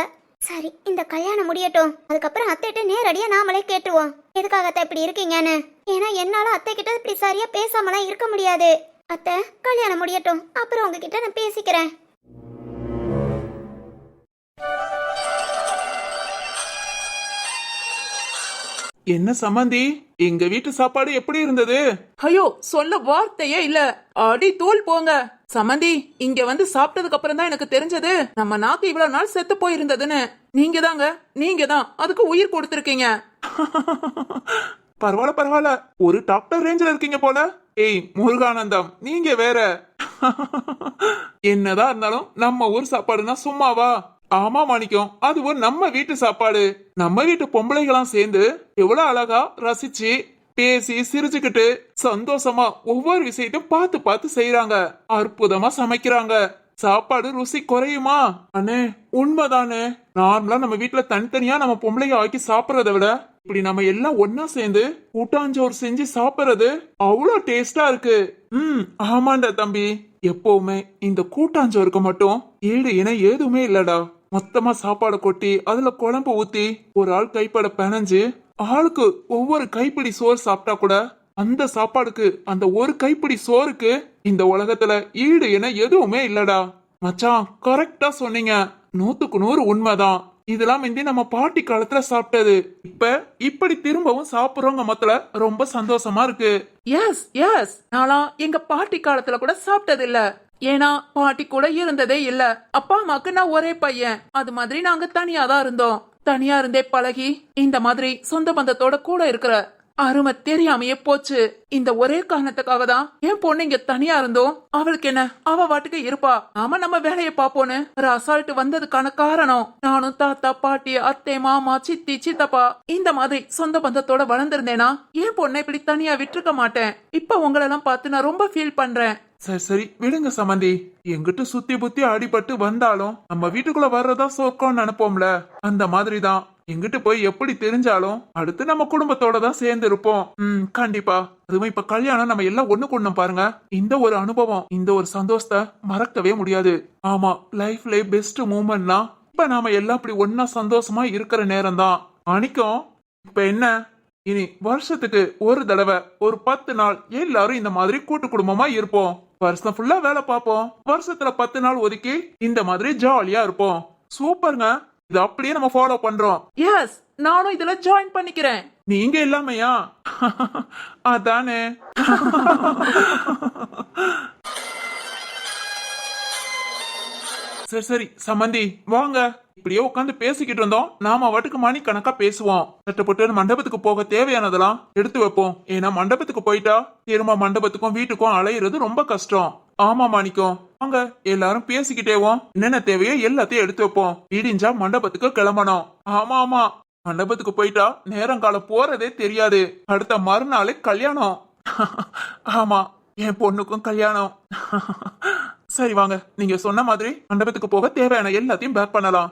சரி இந்த கல்யாணம் முடியட்டும், அதுக்கப்புறம் அத்தைகிட்ட நேரடியா நாமளே கேட்டுவோம் எதுக்காக அத்தை இப்படி இருக்கீங்கன்னு. ஏன்னா என்னால அத்தை கிட்ட இப்படி சரியா பேசாமலாம் இருக்க முடியாது. அத்தை கல்யாணம் முடியட்டும், அப்புறம் உங்ககிட்ட நான் பேசிக்கிறேன். என்ன சம்மந்தி, எங்க வீட்டு சாப்பாடு எப்படி இருந்தது? ஐயோ சொல்ல வார்த்தையே இல்ல. அடி தூள் போங்க. சமந்தி இங்க வந்து சாப்பிட்டதுக்கு அப்புறம் தான் எனக்கு தெரிஞ்சது நம்ம நாக்கு இவ்வளவு நாள் செத்து போயிருந்ததுன்னு. நீங்க தான் அதுக்கு உயிர் கொடுத்திருக்கீங்க. பரவாயில்ல பரவாயில்ல, ஒரு டாக்டர் ரேஞ்சில் இருக்கீங்க போல. ஏய் முருகானந்தம், நீங்க வேற. என்னதான் இருந்தாலும் நம்ம ஊர் சாப்பாடுனா சும்மாவா? ஆமா மாணிக்கம், அதுவும் நம்ம வீட்டு சாப்பாடு. நம்ம வீட்டு பொம்பளைகளாம் சேர்ந்து எவ்வளவு அழகா ரசிச்சு பேசி சிரிச்சுக்கிட்டு சந்தோஷமா ஒவ்வொரு விஷயத்தையும் பார்த்து பார்த்து செய்யறாங்க. அற்புதமா சமைக்கிறாங்க. சாப்பாடு ருசி குறையுமா? அண்ணே உண்மைதானே. நார்மலா நம்ம வீட்டுல தனித்தனியா நம்ம பொம்பளைங்க ஆக்கி சாப்பிடறத விட இப்படி நம்ம எல்லாம் ஒன்னா சேர்ந்து கூட்டாஞ்சோறு செஞ்சு சாப்பிடுறது அவ்வளோ டேஸ்டா இருக்கு. ஆமாண்டா தம்பி, எப்பவுமே இந்த கூட்டாஞ்சோருக்கு மட்டும் ஈடு இணை எதுவுமே இல்லடா. மொத்தமா சாப்பாடு கொட்டி அதுல குழம்பு ஊத்தி ஒரு ஆள் கைப்பட பிணைஞ்சு ஆளுக்கு ஒவ்வொரு கைப்பிடி சோறு சாப்பிட்டா கூட அந்த சாப்பாடுக்கு, அந்த ஒரு கைப்பிடி சோறுக்கு இந்த உலகத்துல ஈடு இணை எதுவுமே இல்லடா. மச்சான் கரெக்டா சொன்னீங்க, 100% உண்மைதான். இதெல்லாம் முந்தி நம்ம பாட்டி காலத்துல சாப்பிட்டது. இப்ப இப்படி திரும்பவும் சாப்பிடுறவங்க மொத்தல ரொம்ப சந்தோஷமா இருக்கு. எஸ் எஸ், நான்லாம் எங்க பாட்டி காலத்துல கூட சாப்பிட்டது இல்ல. ஏன்னா பாட்டி கூட இருந்ததே இல்ல. அப்பா அம்மாக்கு நான் ஒரே பையன். அது மாதிரி நாங்க தனியா தான் இருந்தோம். தனியா இருந்தே பழகி இந்த மாதிரி சொந்த பந்தத்தோட கூட இருக்கிற அருமை தெரியாமையே போச்சு. இந்த ஒரே காரணத்துக்காக தான் என் பொண்ணு இங்க தனியா இருந்தோம். அவளுக்கு என்ன, அவ வாட்டுக்கு இருப்பா, நாம நம்ம வேலையை பாப்போன்னு ஒரு அசால்ட் வந்ததுக்கான காரணம். நானும் தாத்தா பாட்டி அத்தை மாமா சித்தி சித்தப்பா இந்த மாதிரி சொந்த பந்தத்தோட வளர்ந்திருந்தேனா என் பொண்ணை இப்படி தனியா விட்டுருக்க மாட்டேன். இப்ப உங்களெல்லாம் பார்த்து நான் ரொம்ப ஃபீல் பண்றேன். சரி சரி விடுங்க சமந்தி. எங்கிட்ட சுத்தி புத்தி அடிபட்டு வந்தாலும் நம்ம வீட்டுக்குள்ள வர்றதா சொர்க்கம்னு நினைப்போம்ல, அந்த மாதிரிதான். எங்கிட்ட போய் எப்படி தெரிஞ்சாலும் அடுத்து நம்ம குடும்பத்தோட தான் சேர்ந்து இருப்போம். கண்டிப்பா. அதுவும் இப்ப கல்யாணம் நம்ம எல்லாம் ஒண்ணு கொண்டு பாருங்க. இந்த ஒரு அனுபவம், இந்த ஒரு சந்தோஷத்தை மறக்கவே முடியாது. ஆமா, லைஃப்ல பெஸ்ட் மூமெண்ட்னா இப்ப நாம எல்லாம் இப்படி ஒன்னா சந்தோஷமா இருக்கிற நேரம் தான். அன்னைக்கும் இப்ப என்ன, இனி வருஷத்துக்கு ஒரு தடவை ஒரு 10 நாள் எல்லாரும் இந்த மாதிரி கூட்டு குடும்பமா இருப்போம். வருஷம் ஃபுல்லா வேலை பார்ப்போம். வருஷத்துல 10 நாள் ஒதுக்கி இந்த மாதிரி ஜாலியா இருப்போம். சூப்பருங்க. இது அப்படியே நம்ம ஃபாலோ பண்றோம். எஸ், நானும் இதுல ஜாயின் பண்ணிக்கிறேன். நீங்க இல்லாமையா? அதானே. சரி சரி சமந்தி வாங்க. இப்படியே உட்காந்து பேசிக்கிட்டு இருந்தோம், நாம வாட்டுக்கு மணி கணக்கா பேசுவோம். சட்டப்பட்டு மண்டபத்துக்கு போக தேவையானதெல்லாம் எடுத்து வைப்போம். ஏன்னா மண்டபத்துக்கு போயிட்டா திரும்ப மண்டபத்துக்கும் வீட்டுக்கும் அலையிறது ரொம்ப கஷ்டம். ஆமா மாணிக்கம், வாங்க எல்லாரும் பேசிக்கிட்டேவோம். என்னென்ன தேவையோ எல்லாத்தையும் எடுத்து வைப்போம். இடிஞ்சா மண்டபத்துக்கு கிளம்பணும். ஆமா ஆமா, மண்டபத்துக்கு போயிட்டா நேரம் காலம் போறதே தெரியாது. அடுத்த மறுநாளே கல்யாணம். ஆமா, என் பொண்ணுக்கும் கல்யாணம். சரி வாங்க, நீங்க சொன்ன மாதிரி மண்டபத்துக்கு போக தேவையான எல்லாத்தையும் பேக் பண்ணலாம்.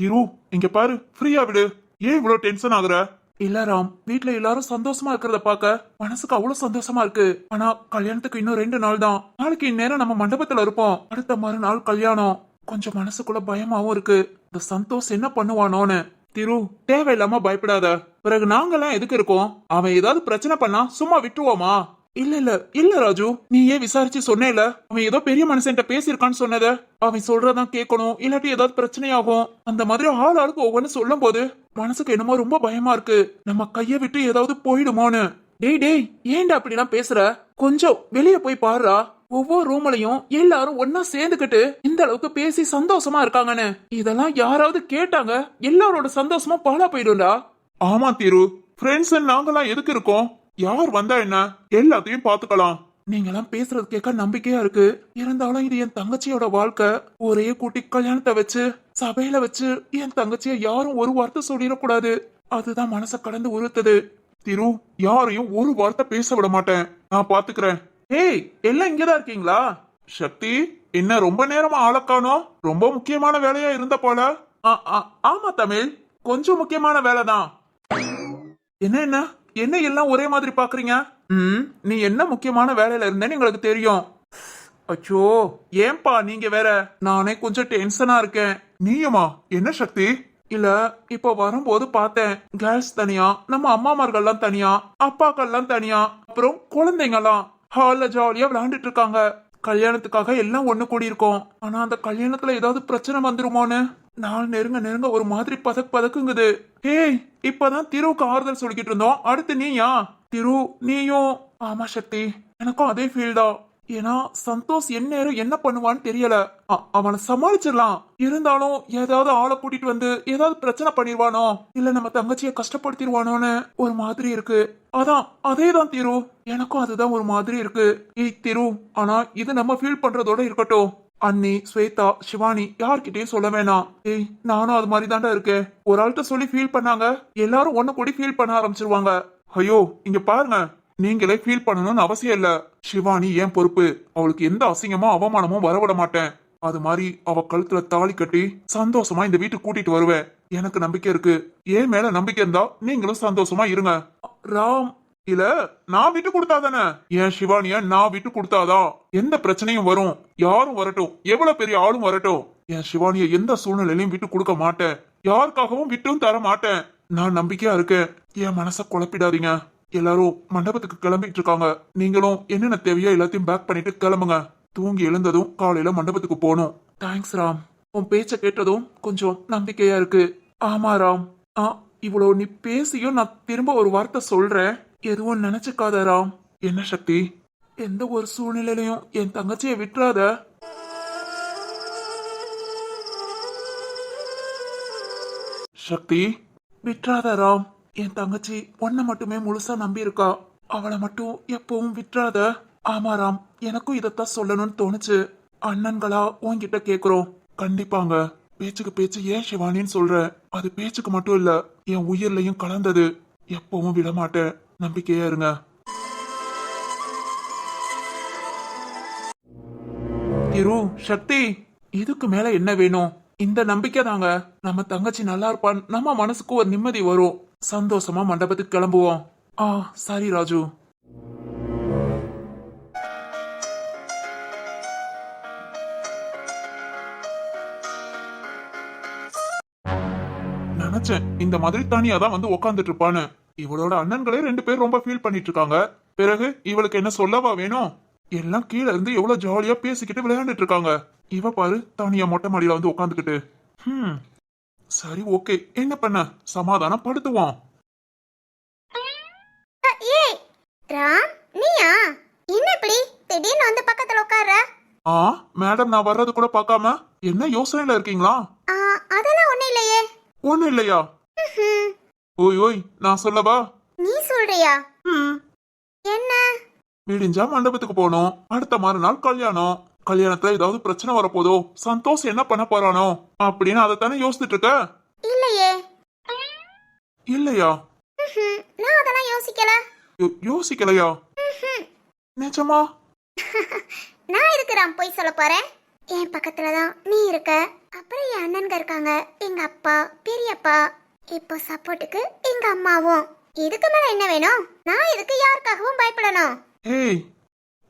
திரு இங்க பாரு, ஃப்ரீயா விடு. ஏன் இவ்வளவு டென்ஷன் ஆகுற? இல்ல ராம், வீட்ல எல்லாரும் சந்தோஷமா இருக்கிறத பாக்க மனசுக்கு அவ்வளவு சந்தோஷமா இருக்கு. ஆனா கல்யாணத்துக்கு இன்னும் 2 நாள் தான். நாளைக்கு இந்நேரம் நம்ம மண்டபத்துல இருப்போம். அடுத்த மறுநாள் கல்யாணம். கொஞ்சம் மனசுக்குள்ள பயமாவும் இருக்கு, இந்த சந்தோஷ் என்ன பண்ணுவானோன்னு. திரு தேவையில்லாம பயப்படாத. பிறகு நாங்கெல்லாம் எதுக்கு இருக்கோம்? அவன் ஏதாவது பிரச்சனை பண்ணா சும்மா விட்டுருவோமா? இல்ல இல்ல இல்ல ராஜு, நீ ஏன் விசாரிச்சு சொன்னேல, அவன் ஏதோ பெரிய மனுஷன்ட்ட பேசியிருக்கான்னு சொன்னத. அவன் சொல்றதான் கேட்கணும், இல்லாட்டி ஏதாவது பிரச்சனையாகும். அந்த மாதிரி ஆள் ஆளுக்கு ஒவ்வொன்னு சொல்லும் போது மனசுக்கு என்னமோ ரொம்ப பயமா இருக்கு. நம்ம கைய விட்டு ஏதாவது போயிடுமோன்னு. டேய் டேய், ஏன்டா அப்படிலாம் பேசுற? கொஞ்சம் வெளியே போய் பாருடா. ஒவ்வொரு ரூம்லயும் எல்லாரும் ஒன்னா சேர்ந்துக்கிட்டு இந்த அளவுக்கு பேசி சந்தோஷமா இருக்காங்கன்னு இதெல்லாம் யாராவது கேட்டாங்க எல்லாரோட சந்தோஷமா பாழா போயிடும்டா. ஆமா திரு, ஃப்ரெண்ட்ஸ் நாங்கெல்லாம் எதுக்கு இருக்கோம்? யார் வந்தா என்ன, எல்லாத்தையும் பாத்துக்கலாம். நீங்கெல்லாம் பேசுறது கேட்க நம்பிக்கையா இருக்கு. இருந்தாலும் இது என் தங்கச்சியோட வாழ்க்கை. ஒரே கூட்டி கல்யாணத்தை வச்சு சபையில வச்சு என் தங்கச்சிய யாரும் ஒரு வார்த்தை சொல்லிடக்கூடாது. அதுதான் மனச கடந்து உறுத்துது. திரு, யாரையும் ஒரு வார்த்தை பேச விட மாட்டேன், நான் பாத்துக்கிறேன். ஏய், எல்லாம் இங்கதான் இருக்கீங்களா? சக்தி, என்ன ரொம்ப நேரமா ஆளக்கானோம்? ரொம்ப முக்கியமான வேலையா இருந்த போல. ஆமா தமிழ், கொஞ்சம் முக்கியமான வேலைதான். என்ன என்ன என்ன எல்லாம் ஒரே மாதிரி பாக்குறீங்க? நீ என்ன முக்கியமான வேலையில இருந்தேன்னு எங்களுக்கு தெரியும். அச்சோ, ஏன்பா நீங்க வேற? நானே கொஞ்சம் டென்ஷனா இருக்கேன். நீயுமா? என்ன சக்தி? இல்ல, இப்போ வரும்போது பார்த்தேன், கேர்ள்ஸ் தனியா, நம்ம அம்மாமார்கள்லாம் தனியா, அப்பாக்கள்லாம் தனியா, அப்புறம் குழந்தைங்கலாம் ஹால்ல ஜாலியா விளையாண்டுட்டு இருக்காங்க. கல்யாணத்துக்காக எல்லாம் ஒண்ணு கூடி இருக்கோம். ஆனா அந்த கல்யாணத்துல ஏதாவது பிரச்சனை வந்துருமோன்னு நாள் நெருங்க நெருங்க ஒரு மாதிரி பதக்குங்குது. ஏய், இப்பதான் திருவுக்கு ஆறுதல் சொல்லிக்கிட்டு இருந்தோம், அடுத்து நீயா? திரு, நீயும்? ஆமா சக்தி, எனக்கும் அதே ஃபீல் தான். ஏன்னா சந்தோஷ் எந்நேரம் என்ன பண்ணுவான்னு தெரியல. அவனை சமாளிச்சிடலாம், இருந்தாலும் ஏதாவது ஆளை கூட்டிட்டு வந்து ஏதாவது பிரச்சனை பண்ணிடுவானோ, இல்ல நம்ம தங்கச்சியை கஷ்டப்படுத்திடுவானோன்னு ஒரு மாதிரி இருக்கு. அதான் அதேதான் திரு, எனக்கும் அதுதான் ஒரு மாதிரி இருக்கு. ஏய் திரு, ஆனா இது நம்ம ஃபீல் பண்றதோட இருக்கட்டும். அண்ணி, ஸ்வேதா, சிவானி யார்கிட்டயும் சொல்ல வேணாம். ஏய், நானும் அது மாதிரி தாண்டா இருக்கேன். ஒரு ஆள்கிட்ட சொல்லி ஃபீல் பண்ணாங்க, எல்லாரும் ஒண்ணு கூடி ஃபீல் பண்ண ஆரம்பிச்சிருவாங்க. ஐயோ, இங்க பாருங்க, நீங்களே ஃபீல் பண்ணணும்னு அவசியம் இல்ல. சிவானி ஏன் பொறுப்பு, அவளுக்கு எந்த அசிங்கமோ அவமானமும் வரவிட மாட்டேன். அது மாதிரி அவ கழுத்துல தாலி கட்டி சந்தோஷமா இந்த வீட்டுக்கு கூட்டிட்டு வருவேன். எனக்கு நம்பிக்கை இருக்கு. ஏன் மேல நம்பிக்கை இருந்தா நீங்களும் சந்தோஷமா இருங்க. ராம், இல்ல, நான் விட்டு கொடுத்தாதானே? என் சிவானிய நான் விட்டு கொடுத்தாதான் எந்த பிரச்சனையும் வரும். யாரும் வரட்டும், எவ்வளவு பெரிய ஆளும் வரட்டும், என் சிவானிய எந்த சூழ்நிலையிலும் விட்டு கொடுக்க மாட்டேன். யாருக்காகவும் விட்டும் தர மாட்டேன். நான் நம்பிக்கையா இருக்கேன். என் மனச குழப்பிடாதீங்க. எல்லாரும் மண்டபத்துக்கு கிளம்பிட்டு இருக்காங்க. நீங்களும் என்னென்ன தேவையோ எல்லாத்தையும் பேக் பண்ணிட்டு கிளம்புங்க. தூங்கி எழுந்ததும் காலையில மண்டபத்துக்கு போகணும். தேங்க்ஸ் ராம், உன் பேச்ச கேட்டதும் கொஞ்சம் நம்பிக்கையா இருக்கு. ஆமா ராம், இவ்வளவு நீ பேசியும் நான் திரும்ப ஒரு வார்த்தை சொல்றேன், எதுவும் நினைச்சுக்காத ராம். என்ன சக்தி? எந்த ஒரு சூழ்நிலையிலையும் என் தங்கச்சியை விட்டுறாத. சக்தி, விட்டுறாத ராம். என் தங்கச்சி உன்னை மட்டுமே முழுசா நம்பி இருக்கா. அவளை மட்டும் எப்பவும் விட்டுறாத. ஆமா ராம், எனக்கும் இதத்தான் சொல்லணும்னு தோணுச்சு. அண்ணன்களா உன்கிட்ட கேக்குறோம். கண்டிப்பாங்க. பேச்சுக்கு பேச்சு ஏன் சிவானின்னு சொல்ற? அது பேச்சுக்கு மட்டும் இல்ல, என் உயிர்லயும் கலந்தது. எப்பவும் விட மாட்டேன், நம்பிக்கையா இருங்க. திரு, சக்தி, இதுக்கு மேல என்ன வேணும்? இந்த நம்பிக்கை தாங்க. நம்ம தங்கச்சி நல்லா இருப்பான், நம்ம மனசுக்கு ஒரு நிம்மதி வரும். சந்தோஷமா மண்டபத்துக்கு கிளம்புவோம். சரி ராஜு. நினைச்சேன் இந்த மாதிரி தனியா தான் வந்து உக்காந்துட்டு இருப்பான்னு. இவளோட அண்ணன்களே 2 பேர் ரொம்ப ஃபீல் பண்ணிட்டு இருக்காங்க. பிறகு இவளுக்கு என்ன சொல்லவா வேணும்? எல்லாம் கீழே இருந்து எவ்வளவு ஜாலியா பேசிக்கிட்டு விளையாண்டுட்டு இருக்காங்க. இவ பாரு, தனியா மொட்டை மாடியில வந்து உட்காந்துக்கிட்டு. சரி, ஓகே, என்ன பண்ண, சமாதானம் படுத்துவோம். ஏய் ராம், நீயா? என்ன இப்படி திடீர்னு வந்து பக்கத்துல உட்கார்ற? மேடம், நான் வர்றது கூட பார்க்காம என்ன யோசனையில இருக்கீங்களா? அதெல்லாம் ஒண்ணு இல்லையே. ஒண்ணு இல்லையா? ஓய் ஓய், நான் சொல்லவா? நீ சொல்றியா? என்ன? விடிஞ்சா மண்டபத்துக்கு போனோம், அடுத்த மறுநாள் கல்யாணம். கல்யாணத்துல ஏதாவது பிரச்சனை வரப்போதோ, சந்தோஷ் என்ன பண்ண போறானோ அப்படின்னு அதைத்தானே யோசிச்சுட்டு இருக்க. இல்லையே. இல்லையா? நான் அதெல்லாம் யோசிக்கல. யோசிக்கலையா? நிஜமா? நான் இருக்கிறான் போய் சொல்ல போறேன். என் பக்கத்துலதான் நீ இருக்க, அப்புறம் என் அண்ணன்க இருக்காங்க, எங்க அப்பா, பெரியப்பா, இப்போ சப்போர்ட்டுக்கு எங்க அம்மாவும். இதுக்கு மேல என்ன வேணும்? நான் இதுக்கு யாருக்காகவும் பயப்படணும்? ஏய்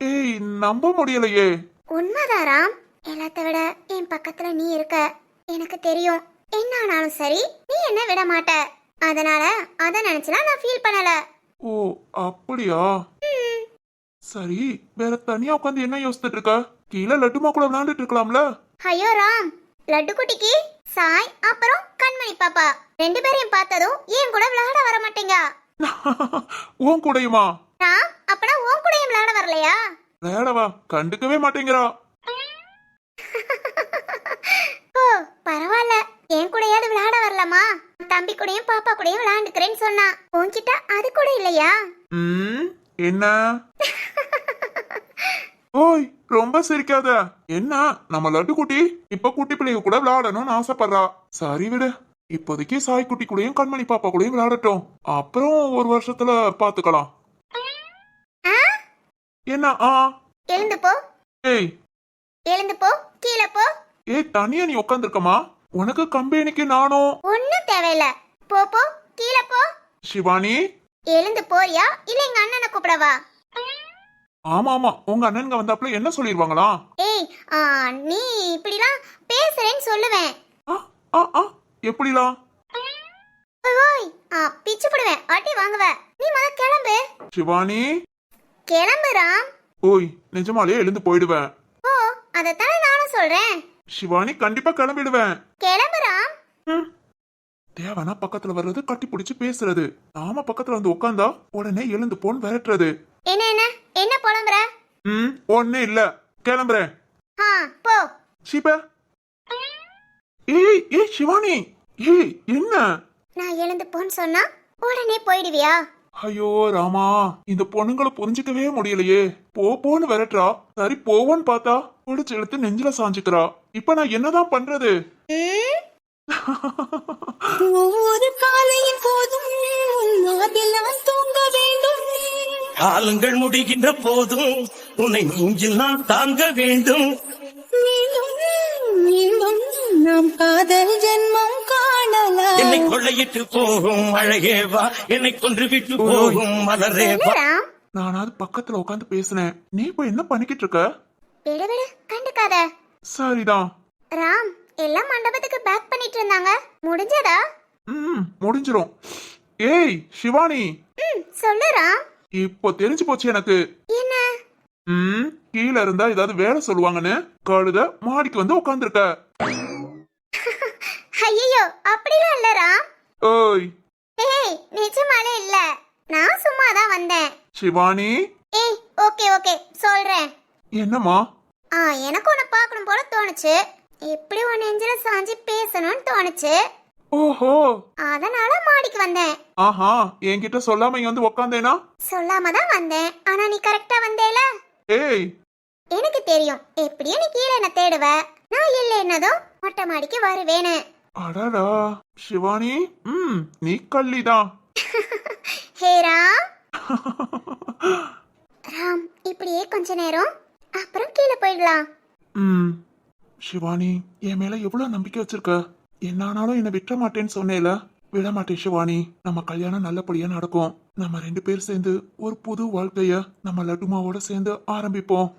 ஏய், நம்ப முடியலையே. உண்மைதான் ராம், எல்லாத்த விட என் பக்கத்துல நீ இருக்க. எனக்கு தெரியும், என்ன ஆனாலும் சரி நீ என்ன விட மாட்ட. அதனால அத நினைச்சுலாம் நான் ஃபீல் பண்ணல. ஓ, அப்படியா? சரி, வேற தனியா உட்காந்து என்ன யோசிச்சுட்டு இருக்க? கீழே லட்டுமா கூட விளையாண்டுட்டு இருக்கலாம்ல? ஐயோ ராம், லட்டு குட்டிக்கு சாய் அப்புறம் கண்மணி பாப்பா 2 பேரையும் பார்த்ததும் ஏன் கூட விளையாட வர மாட்டீங்க? உன் கூடயுமா? ராம், அப்பனா உன் கூடயும் விளையாட வரலையா? விளையாடவா கண்டுக்கவே மாட்டேங்கிறா. ஓ பரவாயில்ல, என் கூடயாவது விளையாட வரலாமா? தம்பி கூடயும் பாப்பா கூடயும் விளையாண்டுக்கிறேன்னு சொன்னா, உன்கிட்ட அது கூட இல்லையா? என்ன? ஓய் ரொம்ப சிரிக்காத. என்ன நம்ம லட்டு குட்டி இப்ப குட்டி பிள்ளைங்க கூட விளையாடணும்னு ஆசைப்படுறா. சரி விடு, இப்போதைக்கு சாய் குட்டி கூடயும் கண்மணி பாப்பா கூடயும் விளையாடட்டும். அப்புறம் ஒரு வருஷத்துல பாத்துக்கலாம். என்ன? எழுந்து போ, ஏய் எழுந்து போ, கீழே போ. ஏய் தனியா நீ உட்காந்துருக்கமா? உனக்கு கம்பெனிக்கு நானும். ஒண்ணும் தேவையில்ல, போ போ, கீழே போ. சிவானி. எழுந்து போறியா இல்ல எங்க அண்ணனை கூப்பிடவா? ஆமா ஆமா, உங்க அண்ணனுங்க வந்தாப்புல என்ன சொல்லிருவாங்களா? ஏய் நீ இப்படிலாம் பேசுறேன்னு சொல்லுவேன். எப்படிலாம்? ஓய் பிச்சு போடுவேன், அடி வாங்குவ. நீ முத கிளம்பு. சிவானி. கிளம்பு ராம். ஓய் நிஜமாலே எழுந்து போயிடுவேன். ஓ அதத்தானே நானும் சொல்றேன். சிவானி கண்டிப்பா கிளம்பிடுவேன். கிளம்பு ராம். தேவனா பக்கத்துல வர்றது கட்டி பிடிச்சு பேசுறது, நாம பக்கத்துல வந்து உட்காந்தா உடனே எழுந்து போன்னு விரட்டுறது. என்ன என்ன என்ன புலம்புற? ஒண்ணு இல்ல, கிளம்புறேன். போ. சீப்ப. ஏய் ஏய் சிவானி. ஏய் என்ன? நான் எழுந்து போன்னு சொன்னா உடனே போயிடுவியா? ஐயோ ராமா, இந்த பொண்ணுங்களை புரிஞ்சுக்கவே முடியலையே. போன்னு விரட்டுறா. சரி போவோன்னு பார்த்தா பிடிச்சு எடுத்து நெஞ்சில சாஞ்சுக்கிறா. இப்ப நான் என்னதான் பண்றது? ஒவ்வொரு காலையின் போதும் அதில் நான் தூங்க வேண்டும். காலங்கள் முடிகின்ற போதும் உன்னை நெஞ்சில் நான் தாங்க வேண்டும். மீண்டும் மீண்டும் நாம் காதல் ஜென்மம் காணலாம். என்னை கொள்ளையிட்டு போகும் அழகேவா, என்னை கொன்று விட்டு போகும் மலரேவா. ராம் நானாவது பக்கத்துல உட்காந்து பேசினேன், நீ இப்ப என்ன பண்ணிக்கிட்டு இருக்க? விடு விடு, கண்டுக்காத. சரிதான். ராம் எல்லாம் மண்டபத்துக்கு பேக் பண்ணிட்டு இருந்தாங்க, முடிஞ்சதா? முடிஞ்சிரும். ஏய் சிவானி. சொல்லு ராம். இப்போ தெரிஞ்சு போச்சு எனக்கு. என்ன? கீழே இருந்தா ஏதாவது வேலை சொல்லுவாங்கன்னு கழுத மாடிக்கு வந்து உட்காந்துருக்க. ஐயோ அப்படிலாம் இல்ல ராம். ஓய். ஏய் நிஜமாலே இல்ல, நான் சும்மா தான் வந்தேன். சிவானி. ஏய் ஓகே ஓகே சொல்றேன். என்னம்மா? எனக்கு உன்னை பார்க்கணும் போல தோணுச்சு, எப்படி உன் நெஞ்சில சாஞ்சி பேசணும்னு தோணுச்சு. ஓஹோ, அதனால மாடிக்கு வந்தேன். ஆஹா, என்கிட்ட சொல்லாம இங்க வந்து உக்காந்தேனா? சொல்லாம தான் வந்தேன், ஆனா நீ கரெக்டா வந்தேல. ஏய் எனக்கு தெரியும் எப்படியும் நீ கீழே என்ன தேடுவ, நான் இல்ல என்னதும் மொட்டை மாடிக்கு வருவேன்னு. அடடா சிவானி, நீ கள்ளிதான். ஹே ராம். ராம் இப்படியே கொஞ்ச நேரம், அப்புறம் கீழே போயிடலாம். சிவானி, என் மேல எவ்வளவு நம்பிக்கை வச்சிருக்க. என்ன ஆனாலும் என்ன விட்டுற மாட்டேன்னு சொன்னேல, விட மாட்டேன் சிவானி. நம்ம கல்யாணம் நல்லபடியா நடக்கும். நம்ம 2 பேர் சேர்ந்து ஒரு புது வாழ்க்கைய நம்ம லட்டுமாவோட சேர்ந்து ஆரம்பிப்போம்.